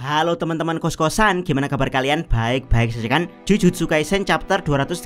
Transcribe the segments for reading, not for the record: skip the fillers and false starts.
Halo teman-teman kos-kosan, gimana kabar kalian? Baik-baik saja kan? Jujutsu Kaisen chapter 230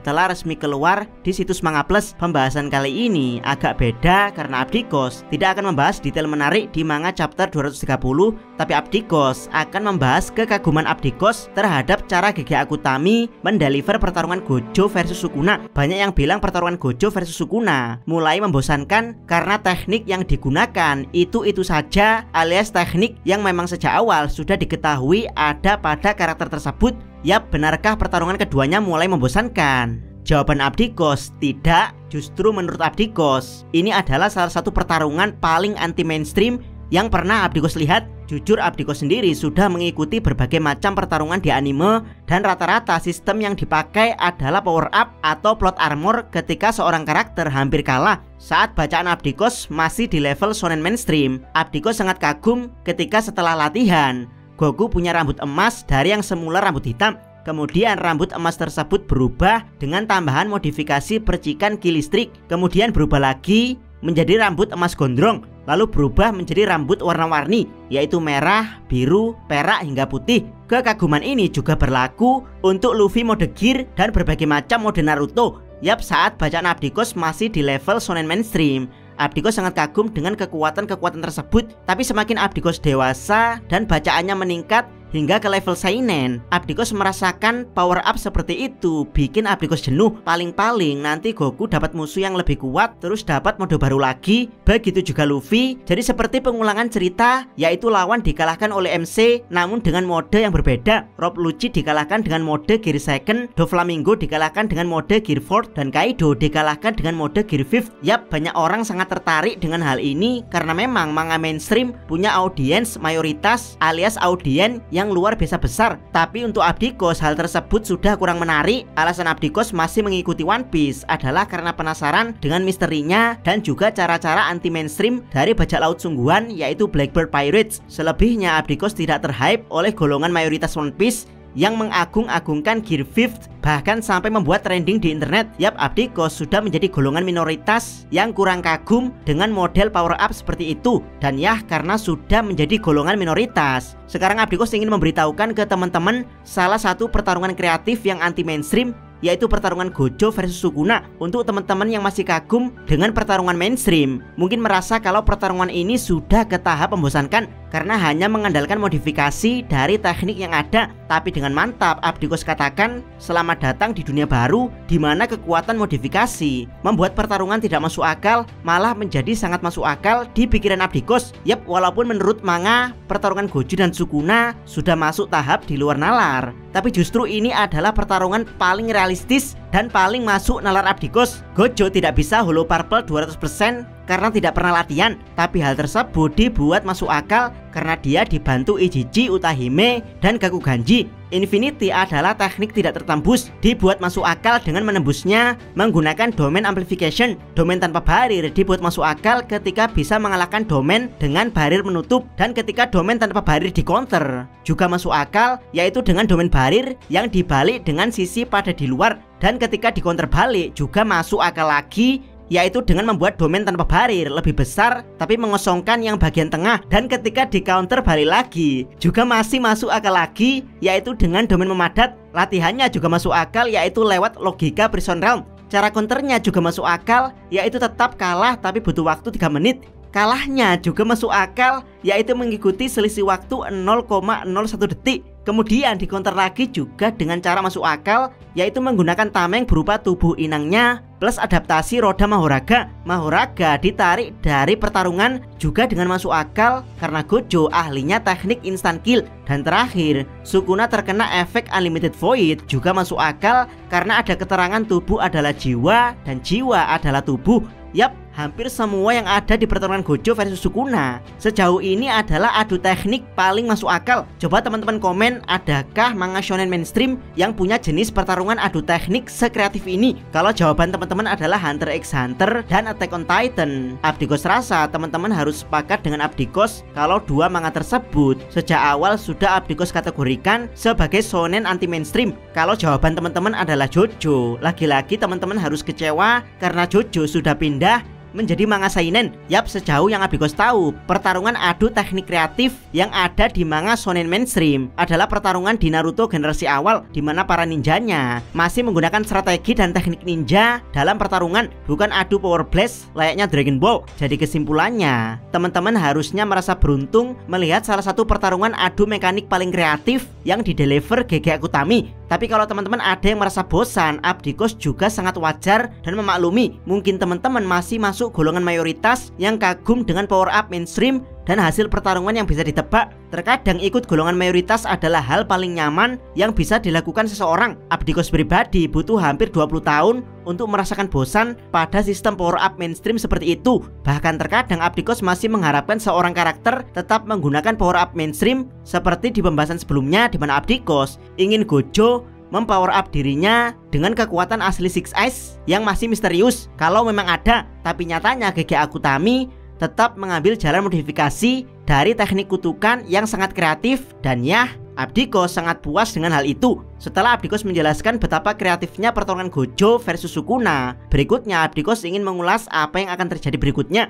telah resmi keluar di situs Manga Plus. Pembahasan kali ini agak beda karena Abdikos tidak akan membahas detail menarik di manga chapter 230, tapi Abdikos akan membahas kekaguman Abdikos terhadap cara GG Akutami mendeliver pertarungan Gojo versus Sukuna. Banyak yang bilang pertarungan Gojo versus Sukuna mulai membosankan karena teknik yang digunakan itu saja, alias teknik yang memang sejak awal sudah diketahui ada pada karakter tersebut. Yap, benarkah pertarungan keduanya mulai membosankan? Jawaban Abdikos, tidak. Justru menurut Abdikos, ini adalah salah satu pertarungan paling anti mainstream yang pernah Abdikos lihat. Jujur Abdikos sendiri sudah mengikuti berbagai macam pertarungan di anime, dan rata-rata sistem yang dipakai adalah power up atau plot armor ketika seorang karakter hampir kalah. Saat bacaan Abdikos masih di level shonen mainstream, Abdikos sangat kagum ketika setelah latihan Goku punya rambut emas dari yang semula rambut hitam. Kemudian rambut emas tersebut berubah dengan tambahan modifikasi percikan ki listrik. Kemudian berubah lagi menjadi rambut emas gondrong, lalu berubah menjadi rambut warna-warni, yaitu merah, biru, perak hingga putih. Kekaguman ini juga berlaku untuk Luffy mode Gear dan berbagai macam mode Naruto. Yap, saat bacaan Abdikos masih di level shonen mainstream, Abdikos sangat kagum dengan kekuatan-kekuatan tersebut. Tapi semakin Abdikos dewasa dan bacaannya meningkat hingga ke level seinen, Abdikos merasakan power up seperti itu bikin Abdikos jenuh. Paling-paling nanti Goku dapat musuh yang lebih kuat, terus dapat mode baru lagi. Begitu juga Luffy. Jadi seperti pengulangan cerita, yaitu lawan dikalahkan oleh MC namun dengan mode yang berbeda. Rob Lucci dikalahkan dengan mode Gear Second, Doflamingo dikalahkan dengan mode Gear Fourth, dan Kaido dikalahkan dengan mode Gear Fifth. Yap, banyak orang sangat tertarik dengan hal ini karena memang manga mainstream punya audiens mayoritas alias audiens yang luar biasa besar. Tapi untuk Abdikos hal tersebut sudah kurang menarik. Alasan Abdikos masih mengikuti One Piece adalah karena penasaran dengan misterinya dan juga cara-cara anti mainstream dari bajak laut sungguhan, yaitu Blackbird Pirates. Selebihnya Abdikos tidak terhype oleh golongan mayoritas One Piece yang mengagung-agungkan Gear Fifth, bahkan sampai membuat trending di internet. Yap, Abdikos sudah menjadi golongan minoritas yang kurang kagum dengan model power up seperti itu. Dan ya, karena sudah menjadi golongan minoritas, sekarang Abdikos ingin memberitahukan ke teman-teman salah satu pertarungan kreatif yang anti mainstream, yaitu pertarungan Gojo versus Sukuna. Untuk teman-teman yang masih kagum dengan pertarungan mainstream, mungkin merasa kalau pertarungan ini sudah ke tahap membosankan karena hanya mengandalkan modifikasi dari teknik yang ada. Tapi dengan mantap Abdikos katakan selamat datang di dunia baru di mana kekuatan modifikasi membuat pertarungan tidak masuk akal malah menjadi sangat masuk akal di pikiran Abdikos. Yap, walaupun menurut manga pertarungan Gojo dan Sukuna sudah masuk tahap di luar nalar, tapi justru ini adalah pertarungan paling realistis dan paling masuk nalar Abdikos. Gojo tidak bisa Hollow Purple 200% karena tidak pernah latihan, tapi hal tersebut dibuat masuk akal karena dia dibantu Ijiji, Utahime, dan Gakuganji. Infinity adalah teknik tidak tertembus, dibuat masuk akal dengan menembusnya menggunakan domain amplification. Domain tanpa barir dibuat masuk akal ketika bisa mengalahkan domain dengan barir menutup, dan ketika domain tanpa barir di counter juga masuk akal, yaitu dengan domain barir yang dibalik dengan sisi pada di luar. Dan ketika di counter balik juga masuk akal lagi, yaitu dengan membuat domain tanpa barir lebih besar tapi mengosongkan yang bagian tengah. Dan ketika di counter balik lagi juga masih masuk akal lagi, yaitu dengan domain memadat. Latihannya juga masuk akal, yaitu lewat logika Prison Realm. Cara counternya juga masuk akal, yaitu tetap kalah tapi butuh waktu 3 menit. Kalahnya juga masuk akal, yaitu mengikuti selisih waktu 0,01 detik. Kemudian di counter lagi juga dengan cara masuk akal, yaitu menggunakan tameng berupa tubuh inangnya plus adaptasi roda Mahoraga. Mahoraga ditarik dari pertarungan juga dengan masuk akal karena Gojo ahlinya teknik instant kill. Dan terakhir, Sukuna terkena efek Unlimited Void juga masuk akal karena ada keterangan tubuh adalah jiwa dan jiwa adalah tubuh. Yap, hampir semua yang ada di pertarungan Gojo versus Sukuna sejauh ini adalah adu teknik paling masuk akal. Coba teman-teman komen, adakah manga shonen mainstream yang punya jenis pertarungan adu teknik sekreatif ini? Kalau jawaban teman-teman adalah Hunter x Hunter dan Attack on Titan, Abdikos rasa teman-teman harus sepakat dengan Abdikos kalau dua manga tersebut sejak awal sudah Abdikos kategorikan sebagai shonen anti mainstream. Kalau jawaban teman-teman adalah Jojo, lagi-lagi teman-teman harus kecewa karena Jojo sudah pindah menjadi manga seinen. Yap, sejauh yang Abdikos tahu, pertarungan adu teknik kreatif yang ada di manga shonen mainstream adalah pertarungan di Naruto generasi awal, di mana para ninjanya masih menggunakan strategi dan teknik ninja dalam pertarungan, bukan adu power blast layaknya Dragon Ball. Jadi kesimpulannya, teman-teman harusnya merasa beruntung melihat salah satu pertarungan adu mekanik paling kreatif yang dideliver GG Akutami. Tapi kalau teman-teman ada yang merasa bosan, Abdikos juga sangat wajar dan memaklumi. Mungkin teman-teman masih masuk golongan mayoritas yang kagum dengan power up mainstream dan hasil pertarungan yang bisa ditebak. Terkadang ikut golongan mayoritas adalah hal paling nyaman yang bisa dilakukan seseorang. Abdikos pribadi butuh hampir 20 tahun untuk merasakan bosan pada sistem power up mainstream seperti itu. Bahkan terkadang Abdikos masih mengharapkan seorang karakter tetap menggunakan power up mainstream seperti di pembahasan sebelumnya, di mana Abdikos ingin Gojo mempower up dirinya dengan kekuatan asli Six Eyes yang masih misterius kalau memang ada. Tapi nyatanya GG Akutami tetap mengambil jalan modifikasi dari teknik kutukan yang sangat kreatif, dan ya, Abdikos sangat puas dengan hal itu. Setelah Abdikos menjelaskan betapa kreatifnya pertarungan Gojo versus Sukuna, berikutnya Abdikos ingin mengulas apa yang akan terjadi berikutnya.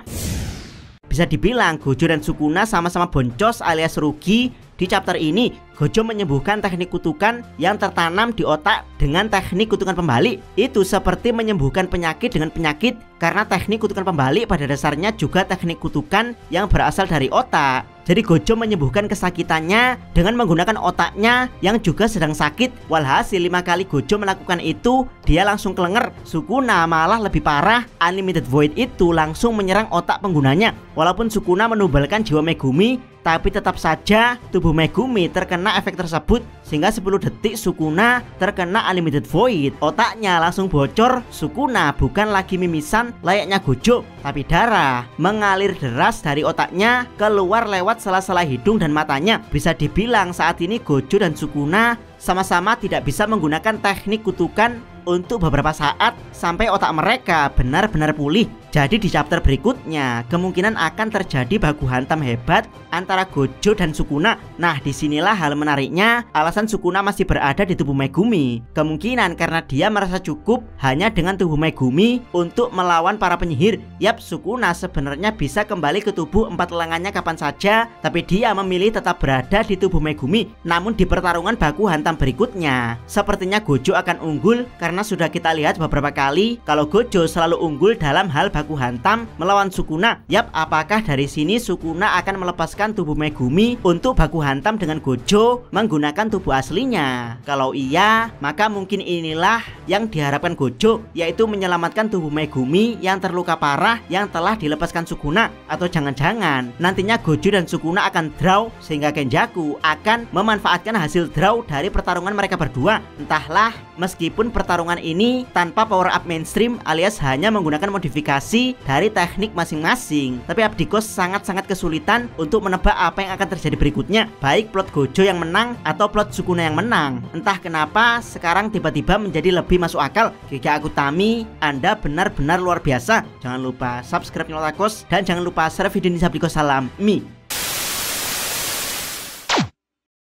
Bisa dibilang Gojo dan Sukuna sama-sama boncos alias rugi di chapter ini. Gojo menyembuhkan teknik kutukan yang tertanam di otak dengan teknik kutukan pembalik. Itu seperti menyembuhkan penyakit dengan penyakit, karena teknik kutukan pembalik pada dasarnya juga teknik kutukan yang berasal dari otak. Jadi Gojo menyembuhkan kesakitannya dengan menggunakan otaknya yang juga sedang sakit. Walhasil 5 kali Gojo melakukan itu, dia langsung kelenger. Sukuna malah lebih parah, Unlimited Void itu langsung menyerang otak penggunanya. Walaupun Sukuna menubalkan jiwa Megumi, tapi tetap saja tubuh Megumi terkena efek tersebut, sehingga 10 detik Sukuna terkena Unlimited Void. Otaknya langsung bocor. Sukuna bukan lagi mimisan layaknya Gojo, tapi darah mengalir deras dari otaknya keluar lewat sela-sela hidung dan matanya. Bisa dibilang saat ini Gojo dan Sukuna sama-sama tidak bisa menggunakan teknik kutukan untuk beberapa saat sampai otak mereka benar-benar pulih. Jadi di chapter berikutnya kemungkinan akan terjadi baku hantam hebat antara Gojo dan Sukuna. Nah, disinilah hal menariknya, alasan Sukuna masih berada di tubuh Megumi. Kemungkinan karena dia merasa cukup hanya dengan tubuh Megumi untuk melawan para penyihir. Yap, Sukuna sebenarnya bisa kembali ke tubuh 4 lengannya kapan saja, tapi dia memilih tetap berada di tubuh Megumi. Namun di pertarungan baku hantam berikutnya, sepertinya Gojo akan unggul, karena sudah kita lihat beberapa kali kalau Gojo selalu unggul dalam hal baku hantam melawan Sukuna. Yap, apakah dari sini Sukuna akan melepaskan tubuh Megumi untuk baku hantam dengan Gojo menggunakan tubuh aslinya? Kalau iya, maka mungkin inilah yang diharapkan Gojo, yaitu menyelamatkan tubuh Megumi yang terluka parah yang telah dilepaskan Sukuna. Atau jangan-jangan nantinya Gojo dan Sukuna akan draw, sehingga Kenjaku akan memanfaatkan hasil draw dari pertarungan mereka berdua. Entahlah, meskipun pertarungan ini tanpa power up mainstream alias hanya menggunakan modifikasi dari teknik masing-masing, tapi Abdikos sangat-sangat kesulitan untuk menebak apa yang akan terjadi berikutnya, baik plot Gojo yang menang atau plot Sukuna yang menang. Entah kenapa sekarang tiba-tiba menjadi lebih masuk akal. GG Akutami, Anda benar-benar luar biasa. Jangan lupa subscribe channel Abdikos dan jangan lupa share video ini. Abdikos salam Mi.